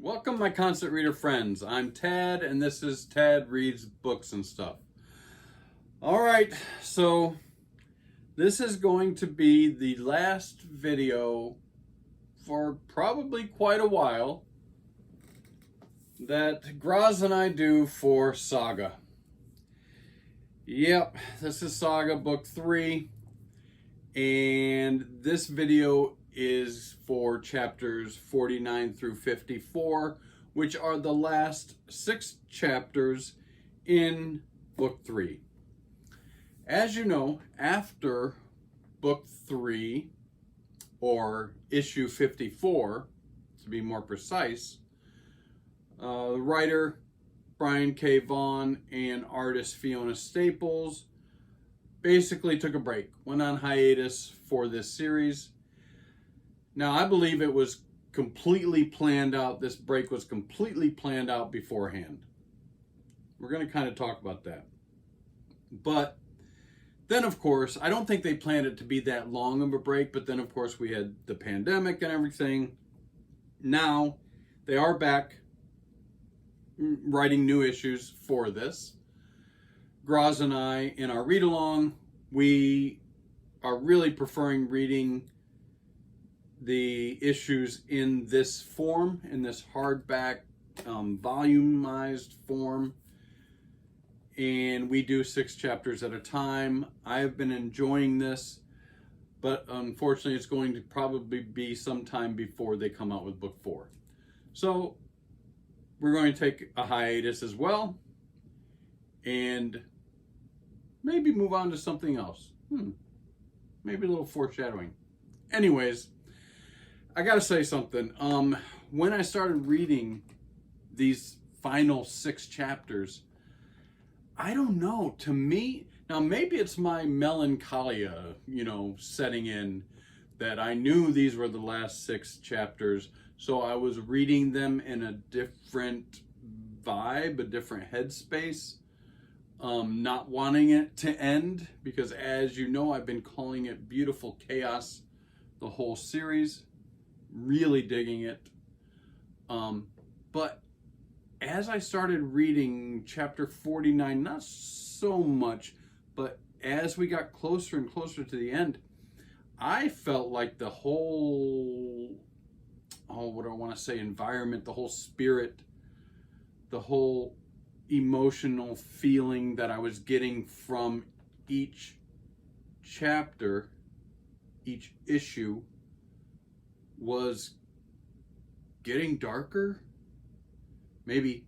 Welcome, my constant reader friends. I'm Tad, and this is Tad Reads Books and Stuff. All right, so this is going to be the last video for probably quite a while that Grozz and I do for Saga. Yep, this is Saga Book 3, and this video is for chapters 49 through 54, which are the last 6 chapters in Book 3. As you know, after Book 3, or issue 54, to be more precise, the writer Brian K. Vaughan and artist Fiona Staples basically took a break, went on hiatus for this series. Now, I believe it was completely planned out. This break was completely planned out beforehand. We're going to kind of talk about that. But then, of course, I don't think they planned it to be that long of a break. But then, of course, we had the pandemic and everything. Now, they are back writing new issues for this. Grozz and I, in our read-along, we are really preferring reading the issues in this form, in this hardback, volumized form. And we do 6 chapters at a time. I have been enjoying this, but unfortunately it's going to probably be sometime before they come out with book 4. So we're going to take a hiatus as well, and maybe move on to something else. Maybe a little foreshadowing. Anyways, I gotta say something. When I started reading these final 6 chapters, I don't know, to me, now maybe it's my melancholia, setting in, that I knew these were the last 6 chapters, so I was reading them in a different vibe, a different headspace, not wanting it to end, because as you know, I've been calling it beautiful chaos the whole series. Really digging it. But as I started reading chapter 49, not so much, but as we got closer and closer to the end, I felt like the whole, what do I want to say, environment, the whole spirit, the whole emotional feeling that I was getting from each chapter, each issue, was getting darker, maybe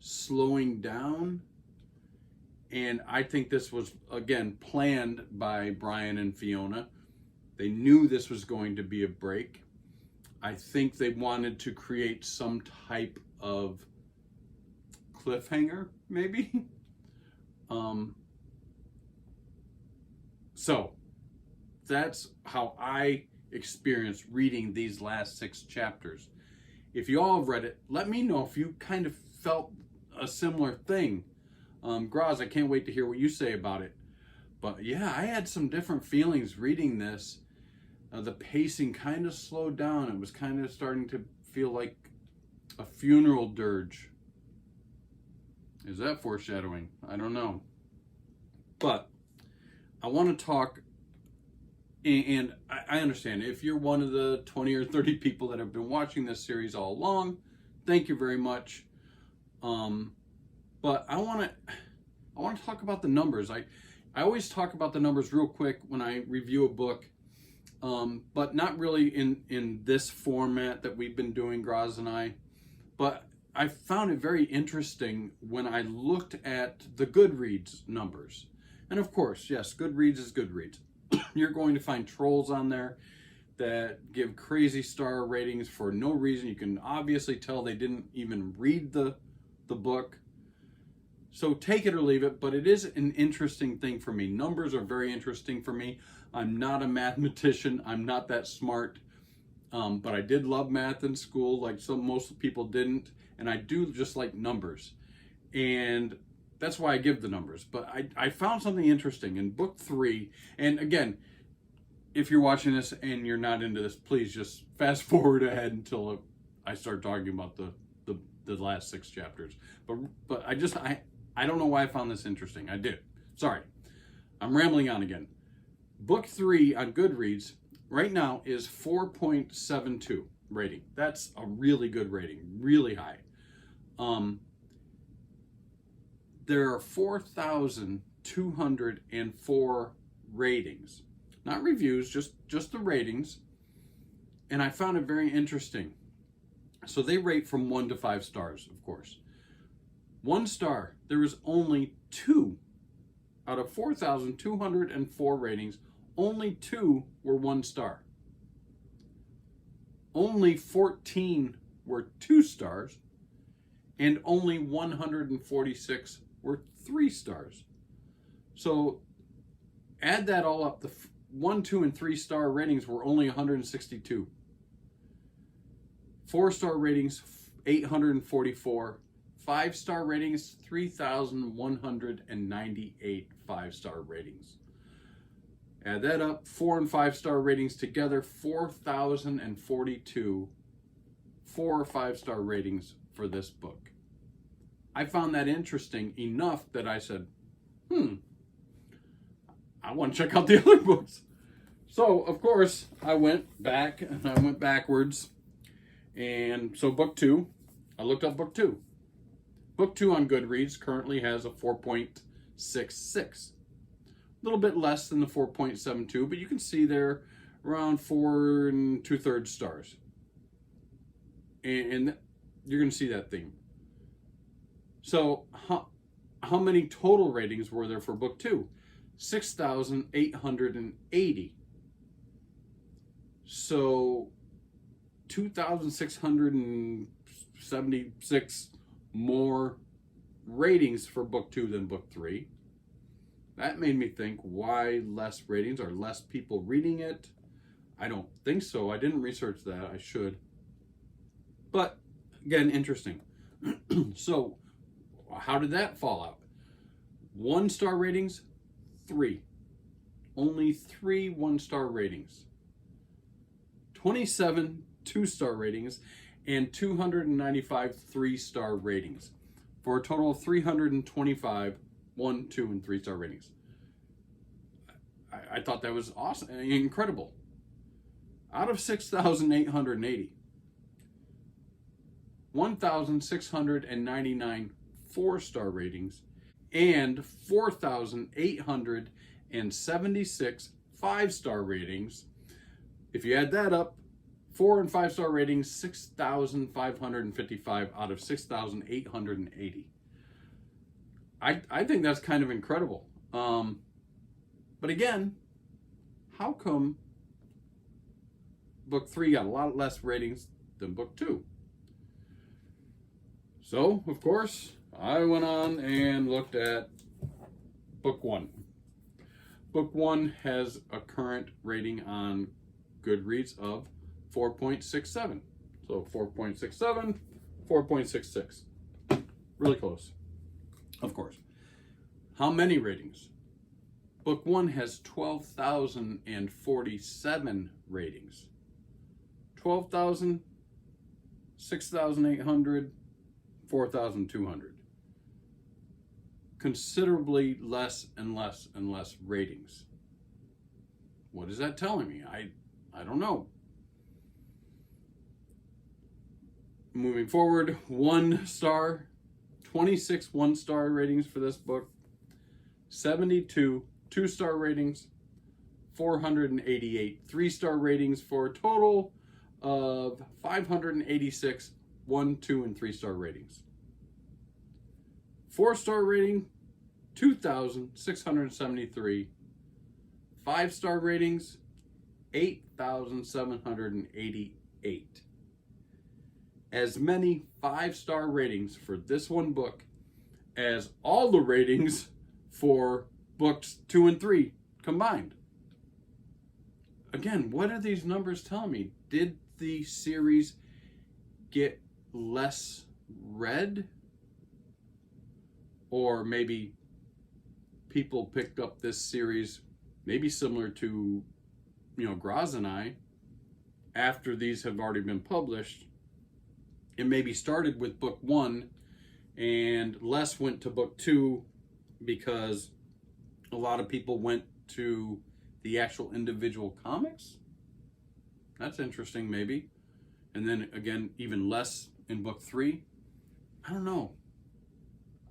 slowing down. And I think this was, again, planned by Brian and Fiona. They knew this was going to be a break. I think they wanted to create some type of cliffhanger, maybe. So that's how I experience reading these last 6 chapters. If you all have read it, let me know if you kind of felt a similar thing. Grozz, I can't wait to hear what you say about it. But yeah, I had some different feelings reading this. The pacing kind of slowed down. It was kind of starting to feel like a funeral dirge. Is that foreshadowing? I don't know. But I want to talk. And I understand if you're one of the 20 or 30 people that have been watching this series all along, thank you very much. But I want to talk about the numbers. I always talk about the numbers real quick when I review a book, but not really in this format that we've been doing, Grozz and I. But I found it very interesting when I looked at the Goodreads numbers. And of course, yes, Goodreads is Goodreads. You're going to find trolls on there that give crazy star ratings for no reason. You can obviously tell they didn't even read the book. So take it or leave it, but it is an interesting thing for me. Numbers are very interesting for me. I'm not a mathematician. I'm not that smart. But I did love math in school, like most people didn't. And I do just like numbers. And that's why I give the numbers. But I found something interesting in book 3. And again, if you're watching this and you're not into this, please just fast forward ahead until I start talking about the last 6 chapters. But I don't know why I found this interesting. I did. Sorry. I'm rambling on again. Book 3 on Goodreads right now is 4.72 rating. That's a really good rating, really high. There are 4,204 ratings. Not reviews, just the ratings. And I found it very interesting. So they rate from 1 to 5 stars, of course. 1 star, there was only 2 out of 4,204 ratings, only 2 were 1 star. Only 14 were 2 stars, and only 146 were 3 stars. So add that all up, the 1, 2, and 3 star ratings were only 162. 4-star ratings, 844. 5-star ratings, 3,198 5-star ratings. Add that up, 4 and 5-star ratings together, 4,042 4 or 5-star ratings for this book. I found that interesting enough that I said, I want to check out the other books. So, of course, I went back and I went backwards. And so book 2, I looked up book 2. Book 2 on Goodreads currently has a 4.66. A little bit less than the 4.72, but you can see they're around 4 2/3 stars. And you're going to see that theme. So how many total ratings were there for book 2? 6,880. So 2,676 more ratings for book 2 than book 3. That made me think, why less ratings? Are less people reading it? I don't think so. I didn't research that. I should. But again, interesting. So how did that fall out? 1-star ratings, 3. Only 3 1-star ratings. 27 2-star ratings and 295 3-star ratings, for a total of 325 1, 2, and 3-star ratings. I thought that was awesome, incredible. Out of 6,880, 1,699 4-star ratings and 4,876 5-star ratings. If you add that up, 4 and 5-star ratings, 6,555 out of 6,880. I think that's kind of incredible. But again, how come book 3 got a lot less ratings than book 2? So, of course, I went on and looked at book 1. Book 1 has a current rating on Goodreads of 4.67. So 4.67, 4.66. Really close, of course. How many ratings? Book 1 has 12,047 ratings. 12,000, 6,800, 4,200. Considerably less and less and less ratings. What is that telling me? I don't know. Moving forward, 1 star, 26 1-star ratings for this book, 72 2-star ratings, 488 3-star ratings, for a total of 586 1, 2, and 3-star ratings. 4-star rating, 2,673. 5-star ratings, 8,788. As many 5-star ratings for this one book as all the ratings for books 2 and 3 combined. Again, what are these numbers telling me? Did the series get less read? Or maybe people picked up this series, maybe similar to, Grozz and I, after these have already been published, it maybe started with book 1 and less went to book 2 because a lot of people went to the actual individual comics. That's interesting, maybe. And then again, even less in book 3. I don't know.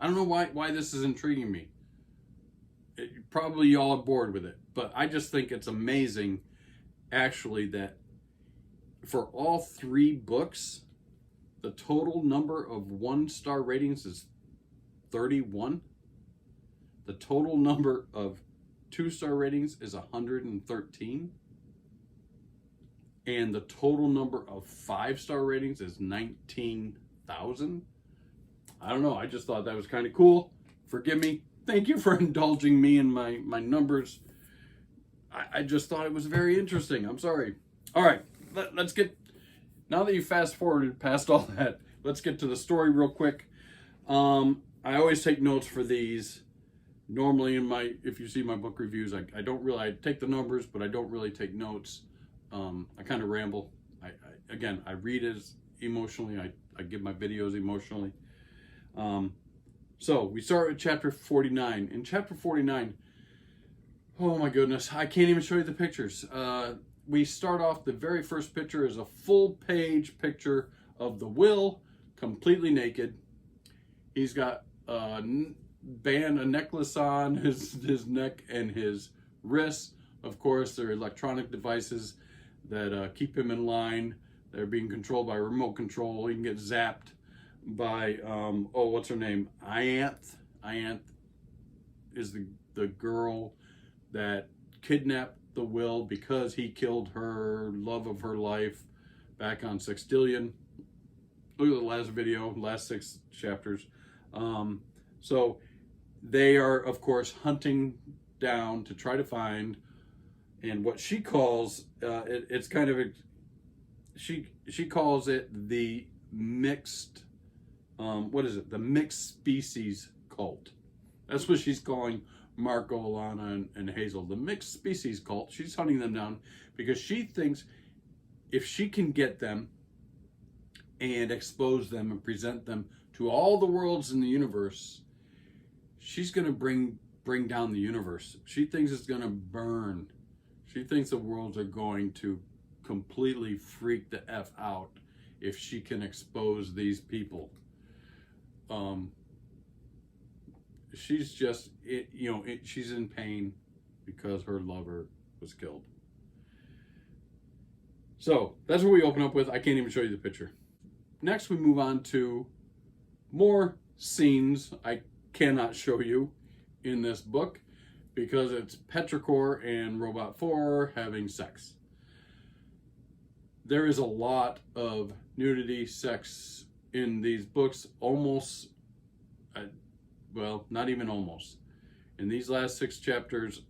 I don't know why this is intriguing me. Probably y'all are bored with it, but I just think it's amazing, actually, that for all 3 books, the total number of 1-star ratings is 31. The total number of 2-star ratings is 113. And the total number of 5-star ratings is 19,000. I don't know. I just thought that was kind of cool. Forgive me. Thank you for indulging me in my numbers. I just thought it was very interesting. I'm sorry. All right. Let's get, now that you fast forwarded past all that, let's get to the story real quick. I always take notes for these. Normally if you see my book reviews, I don't really, I take the numbers, but I don't really take notes. I kind of ramble. Again, I read as emotionally. I give my videos emotionally. So we start with chapter 49. In chapter 49, oh my goodness, I can't even show you the pictures. We start off, the very first picture is a full page picture of the Will, completely naked. He's got a necklace on his neck and his wrists. Of course, they're electronic devices that keep him in line. They're being controlled by remote control. He can get zapped by, what's her name? Ianth. Ianth is the girl that kidnapped the Will because he killed her love of her life back on Sextillion. Look at the last video, last 6 chapters. So they are, of course, hunting down to try to find, and what she calls, it's kind of, she calls it the mixed, the mixed species cult. That's what she's calling Marco, Alana, and Hazel, the mixed species cult. She's hunting them down because she thinks if she can get them and expose them and present them to all the worlds in the universe, she's going to bring down the universe. She thinks it's going to burn. She thinks the worlds are going to completely freak the F out if she can expose these people. She's just, she's in pain because her lover was killed. So that's what we open up with. I can't even show you the picture. Next, we move on to more scenes I cannot show you in this book because it's Petrichor and Robot 4 having sex. There is a lot of nudity, sex in these books, almost, well, not even almost. In these last 6 chapters,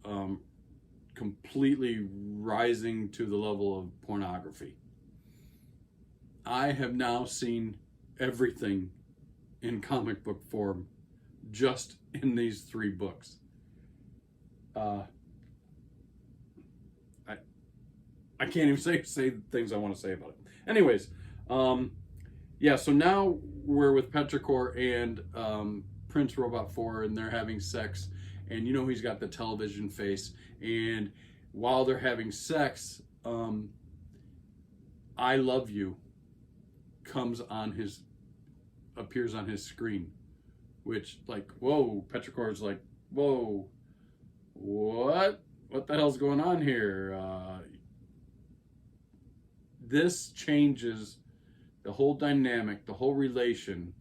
completely rising to the level of pornography. I have now seen everything in comic book form just in these 3 books. I can't even say the things I want to say about it. Anyways, yeah, so now we're with Petrichor and Prince Robot 4, and they're having sex, and he's got the television face, and while they're having sex, I love you appears on his screen, which, like, whoa, Petrichor's like, whoa, what the hell's going on here? This changes the whole dynamic, the whole relation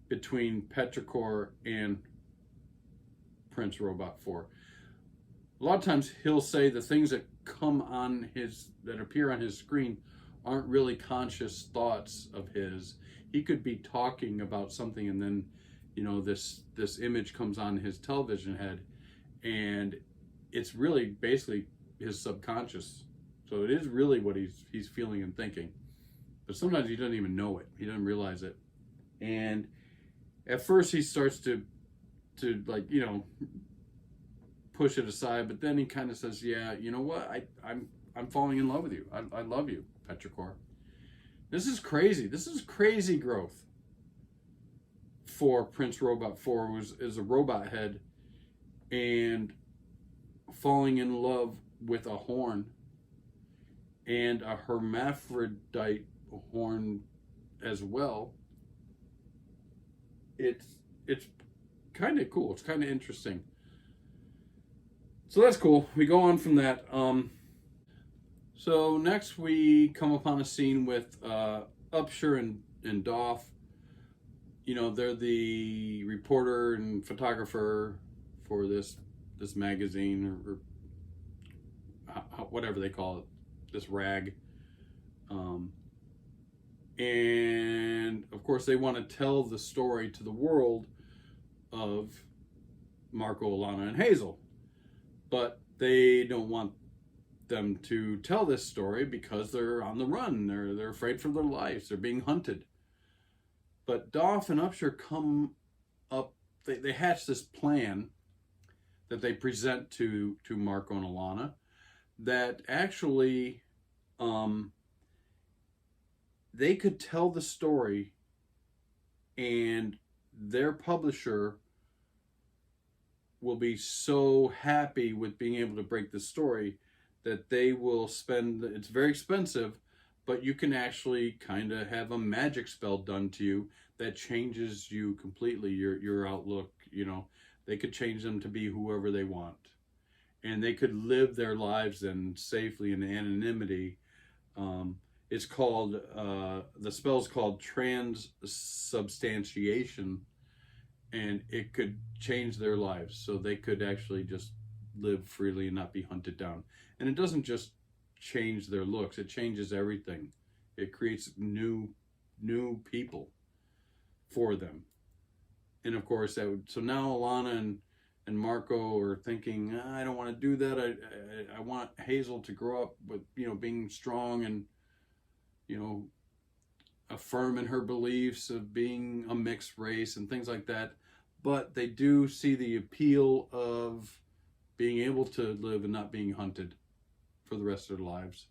between Petrichor and Prince Robot 4. A lot of times he'll say the things that that appear on his screen aren't really conscious thoughts of his. He could be talking about something, and then, this image comes on his television head, and it's really basically his subconscious. So it is really what he's feeling and thinking. But sometimes he doesn't even know it. He doesn't realize it. And at first he starts to like, push it aside, but then he kind of says, yeah, you know what? I'm falling in love with you. I love you, Petrichor. This is crazy. This is crazy growth for Prince Robot 4, who is a robot head and falling in love with a horn and a hermaphrodite horn as well. It's kind of cool. It's kind of interesting. So that's cool. We go on from that. So next we come upon a scene with Upshur and Doff. You know, they're the reporter and photographer for this magazine or whatever they call it, this rag. And of course they want to tell the story to the world of Marco, Alana, and Hazel. But they don't want them to tell this story because they're on the run. They're afraid for their lives. They're being hunted. But Doff and Upshur come up, they hatch this plan that they present to Marco and Alana that actually they could tell the story and their publisher will be so happy with being able to break the story that they will spend, it's very expensive, but you can actually kind of have a magic spell done to you that changes you completely, your outlook. You know, they could change them to be whoever they want. And they could live their lives in safely in anonymity. It's called, the spell's called transubstantiation, and it could change their lives. So they could actually just live freely and not be hunted down. And it doesn't just change their looks, it changes everything. It creates new people for them. And of course that would, so now Alana and Marco are thinking, I don't want to do that. I want Hazel to grow up with, you know, being strong and, you know, affirm in her beliefs of being a mixed race and things like that. But they do see the appeal of being able to live and not being hunted for the rest of their lives.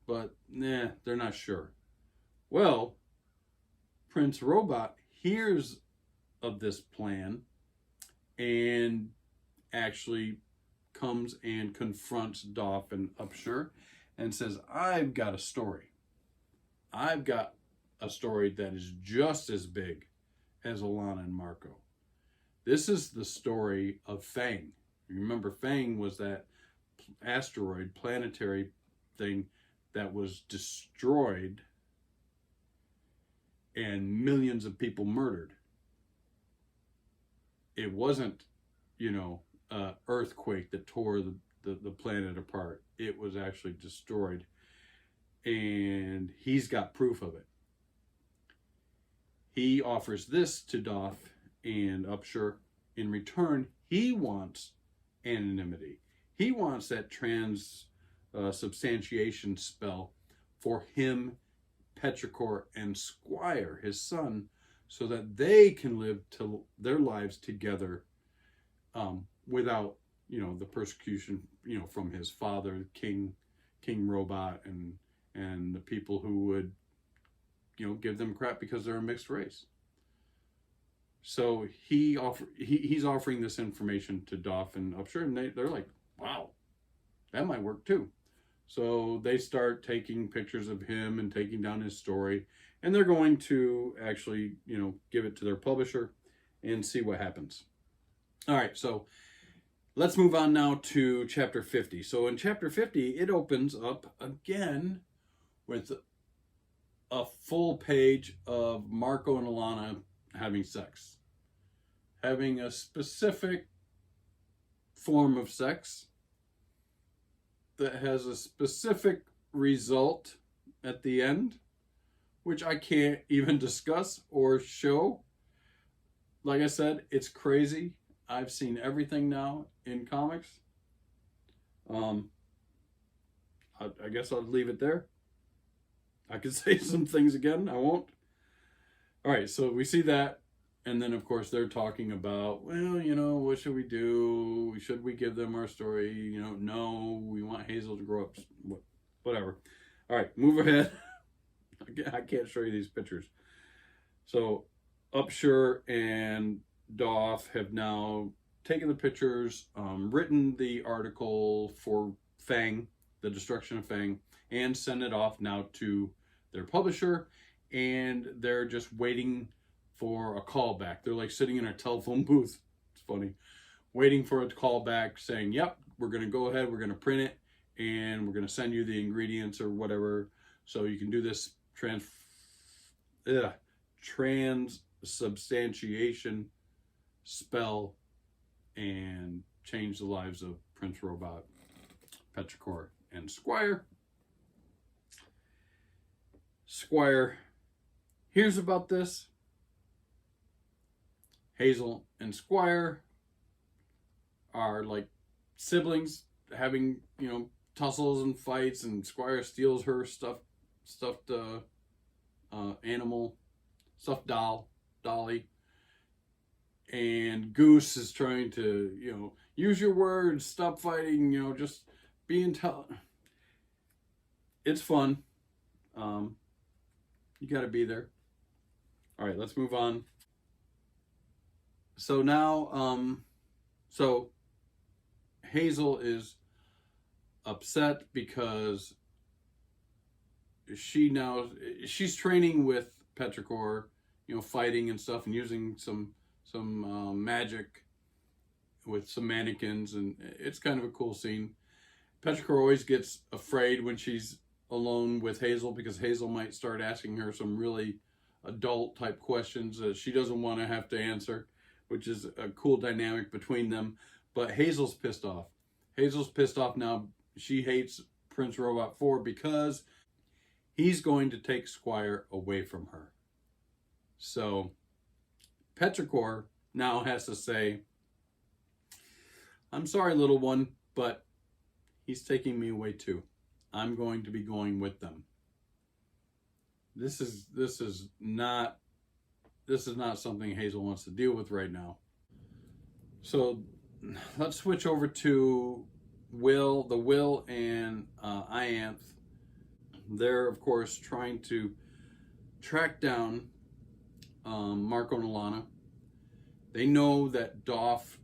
But they're not sure. Well, Prince Robot hears of this plan and actually comes and confronts Doff and Upshur and says, I've got a story. I've got a story that is just as big as Alana and Marco. This is the story of Fang. Remember, Fang was that asteroid, planetary thing that was destroyed and millions of people murdered. It wasn't, you know, an earthquake that tore the planet apart. It was actually destroyed. And he's got proof of it. He offers this to Doff and Upshur. In return, he wants anonymity. He wants that transubstantiation spell for him, Petrichor, and Squire, his son, so that they can live their lives together without, you know, the persecution, you know, from his father, King Robot, and the people who would, you know, give them crap because they're a mixed race. So he's offering this information to Doff and Upshur, and they're like, wow, that might work too. So they start taking pictures of him and taking down his story, and they're going to actually, you know, give it to their publisher and see what happens. All right, so let's move on now to chapter 50. So in chapter 50, it opens up again with a full page of Marco and Alana having sex. Having a specific form of sex that has a specific result at the end, which I can't even discuss or show. Like I said, it's crazy. I've seen everything now in comics. I guess I'll leave it there. I could say some things again. I won't. All right, so we see that. And then, of course, they're talking about, well, you know, what should we do? Should we give them our story? You know, no, we want Hazel to grow up. Whatever. All right, move ahead. I can't show you these pictures. So Upshur and Doff have now taken the pictures, written the article for Fang, the destruction of Fang, and sent it off now to their publisher, and they're just waiting for a callback. They're like sitting in a telephone booth. It's funny. Waiting for a callback saying, yep, we're going to go ahead, we're going to print it, and we're going to send you the ingredients or whatever so you can do this transubstantiation spell and change the lives of Prince Robot, Petrichor, and Squire. Squire hears about this. Hazel and Squire are like siblings having, you know, tussles and fights, and Squire steals her stuffed animal, stuffed dolly, and Goose is trying to, you know, use your words, stop fighting, you know, just be intelligent. It's fun. You got to be there. All right, let's move on. So now, so Hazel is upset because she's training with Petrichor, you know, fighting and stuff, and using some magic with some mannequins, and it's kind of a cool scene. Petrichor always gets afraid when she's alone with Hazel, because Hazel might start asking her some really adult type questions that she doesn't want to have to answer, which is a cool dynamic between them. But Hazel's pissed off. Hazel's pissed off now. She hates Prince Robot 4 because he's going to take Squire away from her. So Petrichor now has to say, I'm sorry, little one, but he's taking me away too. I'm going to be going with them. This is not something Hazel wants to deal with right now. So let's switch over to Will and Ianth. They're of course trying to track down Marco and Alana. They know that Doff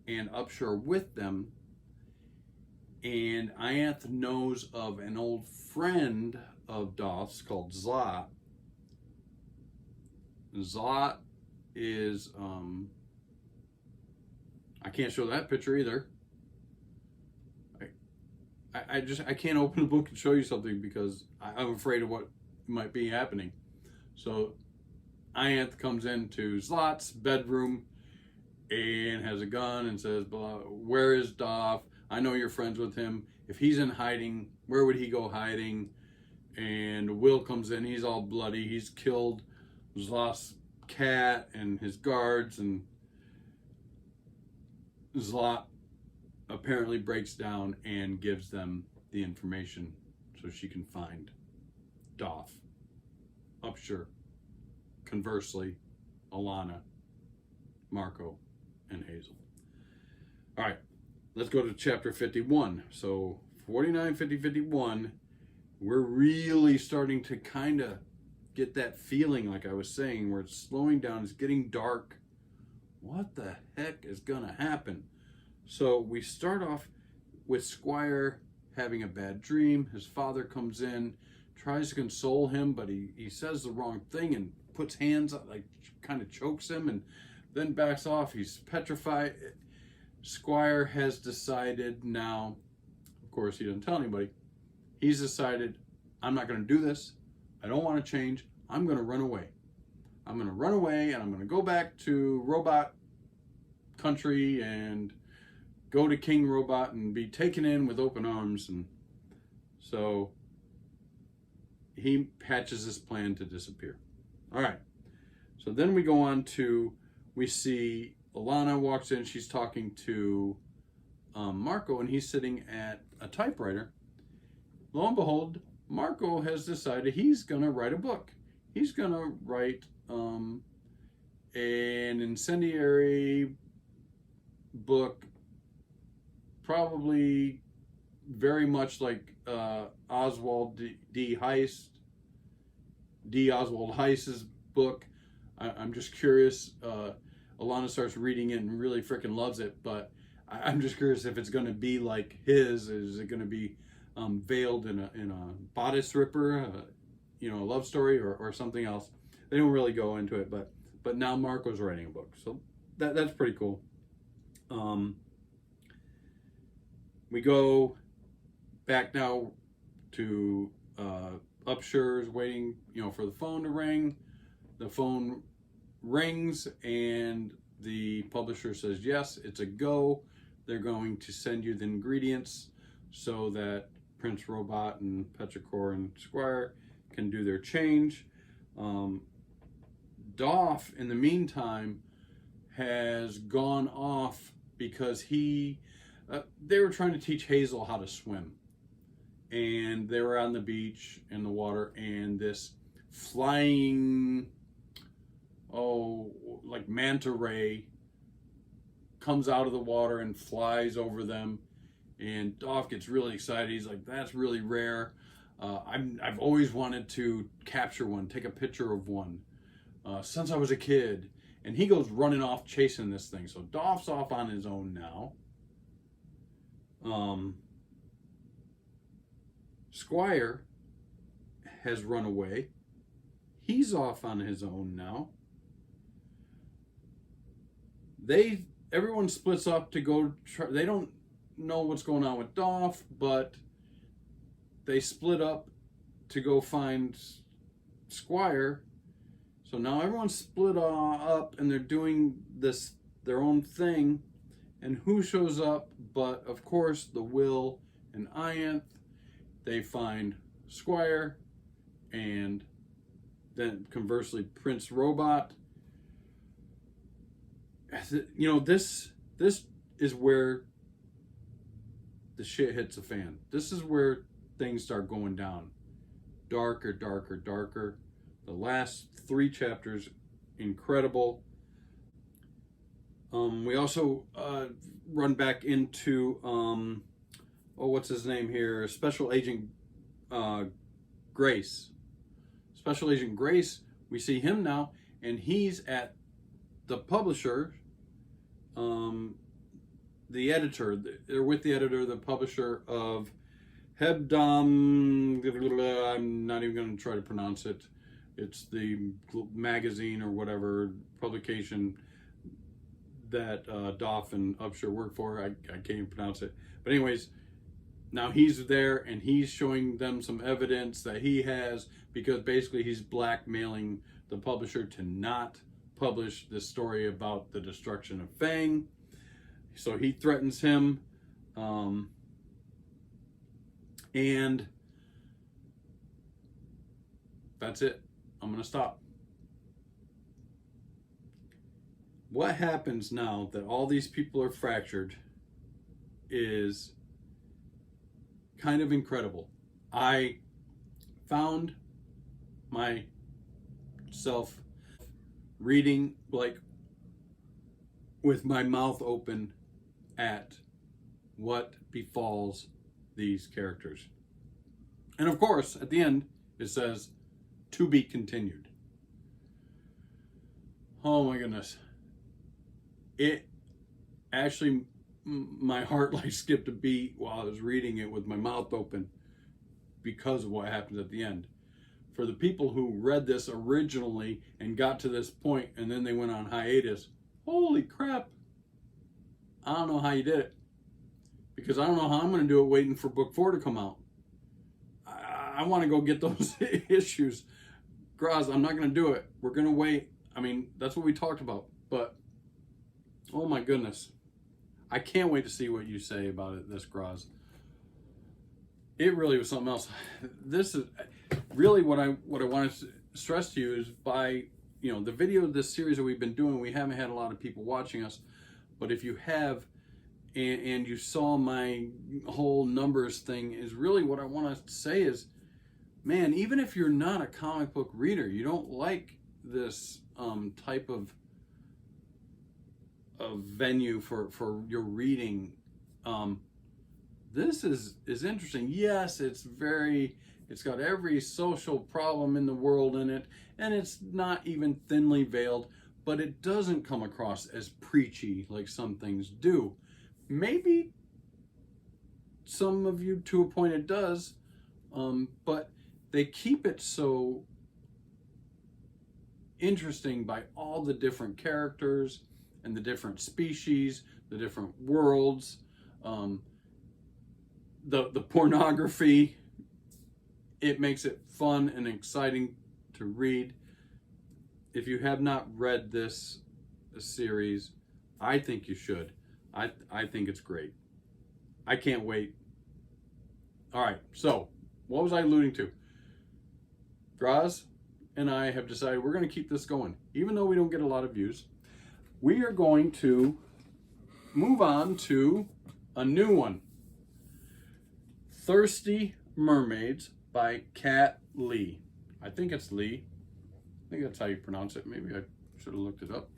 and Upshur are with them, and Ianth knows of an old friend of Doff's called Zlot. Zlot is I can't show that picture either. I can't open a book and show you something because I'm afraid of what might be happening. So Ianth comes into Zlot's bedroom and has a gun and says, where is Doff? I know you're friends with him. If he's in hiding, where would he go hiding? And Will comes in. He's all bloody. He's killed Zlot's cat and his guards, and Zlot apparently breaks down and gives them the information so she can find Doff, Upshur, conversely, Alana, Marco, and Hazel. All right, let's go to chapter 51. So 49, 50, 51, we're really starting to kind of get that feeling, like I was saying, where it's slowing down, it's getting dark. What the heck is gonna happen? So we start off with Squire having a bad dream. His father comes in, tries to console him, but he says the wrong thing and puts hands up, like kind of chokes him, and then backs off. He's petrified. Squire has decided now, of course he doesn't tell anybody, he's decided, I'm not going to do this. I don't want to change. I'm going to run away. I'm going to run away, and I'm going to go back to Robot Country and go to King Robot and be taken in with open arms. And so he hatches this plan to disappear. All right. So then we go on to, we see Alana walks in. She's talking to Marco, and he's sitting at a typewriter. Lo and behold, Marco has decided he's going to write a book. He's going to write an incendiary book, probably very much like Oswald D. Heist, D. Oswald Heiss's book. I'm just curious. Alana starts reading it and really freaking loves it, but I'm just curious if it's going to be like his. Is it going to be veiled in a bodice ripper, a love story, or something else? They don't really go into it, but now Marco's writing a book, so that's pretty cool. We go back now to Upsher's waiting, for the phone to ring. The phone rings and the publisher says, yes, it's a go. They're going to send you the ingredients so that Prince Robot and Petrichor and Squire can do their change. Doff, in the meantime, has gone off because they were trying to teach Hazel how to swim. And they were on the beach in the water, and this flying, like manta ray comes out of the water and flies over them. And Doff gets really excited. He's like, that's really rare. I've always wanted to capture one, take a picture of one since I was a kid. And he goes running off chasing this thing. So Doff's off on his own now. Squire has run away. He's off on his own now. Everyone splits up to go try. They don't know what's going on with Doff, but they split up to go find Squire. So now everyone's split up and they're doing their own thing. And who shows up but, of course, the Will and Ianth. They find Squire, and then conversely Prince Robot. This is where the shit hits the fan. This is where things start going down. Darker, darker, darker. The last 3 chapters, incredible. We also run back into what's his name here? Special Agent Grace. Special Agent Grace, we see him now, and he's at the publisher, the editor. They're with the editor, the publisher of Hebdom. I'm not even going to try to pronounce it. It's the magazine or whatever publication that Doff and Upshur work for. I can't even pronounce it. But anyways, now he's there and he's showing them some evidence that he has, because basically he's blackmailing the publisher to not publish this story about the destruction of Fang. So he threatens him. And that's it. I'm going to stop. What happens now that all these people are fractured is kind of incredible. I found myself reading like with my mouth open at what befalls these characters. And of course, at the end, it says, to be continued. Oh my goodness. It actually, my heart like skipped a beat while I was reading it with my mouth open because of what happens at the end. For the people who read this originally and got to this point and then they went on hiatus, holy crap. I don't know how you did it. Because I don't know how I'm going to do it waiting for book 4 to come out. I want to go get those issues. Grozz, I'm not going to do it. We're going to wait. I mean, that's what we talked about. But, oh my goodness. I can't wait to see what you say about it, this Grozz. It really was something else. This is really what I want to stress to you is by, the video of this series that we've been doing, we haven't had a lot of people watching us. But if you have, and you saw my whole numbers thing, is really what I want to say is, man, even if you're not a comic book reader, you don't like this type of venue for your reading, this is interesting. Yes, it's very It's got every social problem in the world in it, and it's not even thinly veiled, but it doesn't come across as preachy like some things do. Maybe some of you to a point it does, but they keep it so interesting by all the different characters and the different species, the different worlds, the pornography. It makes it fun and exciting to read. If you have not read this series, I think you should. I think it's great. I can't wait. All right, so what was I alluding to? Grozz and I have decided we're going to keep this going. Even though we don't get a lot of views, we are going to move on to a new one. Thirsty Mermaids by Kat Leyh. I think it's Lee. I think that's how you pronounce it. Maybe I should have looked it up.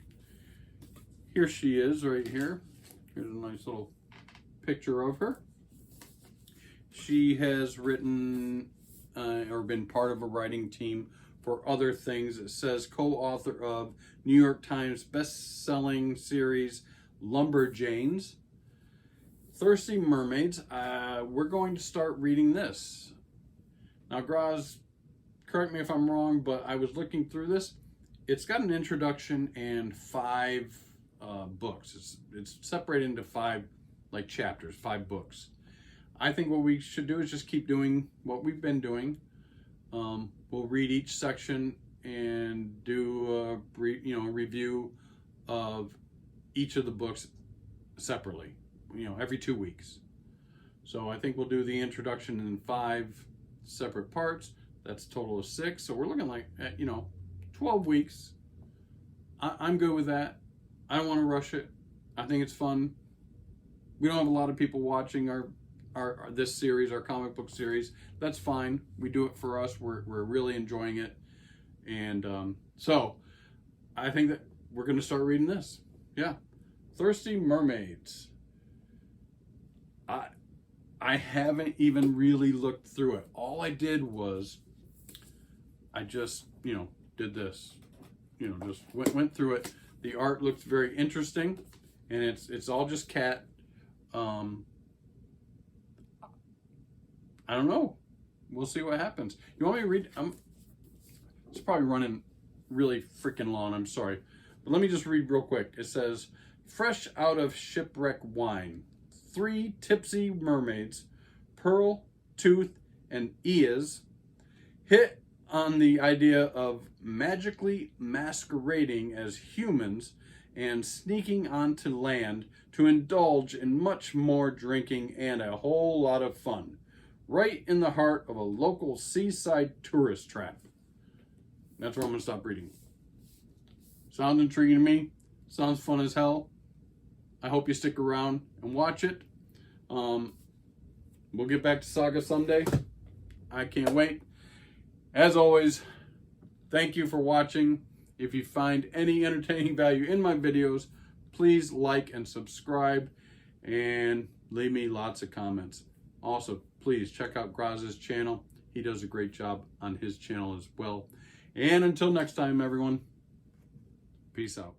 Here she is right here. Here's a nice little picture of her. She has written or been part of a writing team for other things. It says co-author of New York Times best-selling series Lumberjanes. Thirsty Mermaids. We're going to start reading this. Now, Grozz, correct me if I'm wrong, but I was looking through this. It's got an introduction and 5 books. It's separated into 5 like chapters, 5 books. I think what we should do is just keep doing what we've been doing. We'll read each section and do a review of each of the books separately, every 2 weeks. So I think we'll do the introduction in 5 separate parts. That's a total of 6. So we're looking like at 12 weeks. I'm good with that. I don't want to rush it. I think it's fun. We don't have a lot of people watching this series, our comic book series. That's fine. We do it for us. We're really enjoying it. And so I think that we're going to start reading this. Yeah. Thirsty Mermaids. I haven't even really looked through it. All I did was I just, did this. Just went through it. The art looks very interesting, and it's all just Kat. I don't know. We'll see what happens. You want me to read? It's probably running really freaking long. I'm sorry. But let me just read real quick. It says, fresh out of shipwreck wine, 3 tipsy mermaids, Pearl, Tooth, and Iaz, hit on the idea of magically masquerading as humans and sneaking onto land to indulge in much more drinking and a whole lot of fun, right in the heart of a local seaside tourist trap. That's where I'm going to stop reading. Sounds intriguing to me. Sounds fun as hell. I hope you stick around and watch it. We'll get back to Saga someday. I can't wait. As always, thank you for watching. If you find any entertaining value in my videos, please like and subscribe and leave me lots of comments. Also, please check out Grozz's channel. He does a great job on his channel as well. And until next time, everyone, peace out.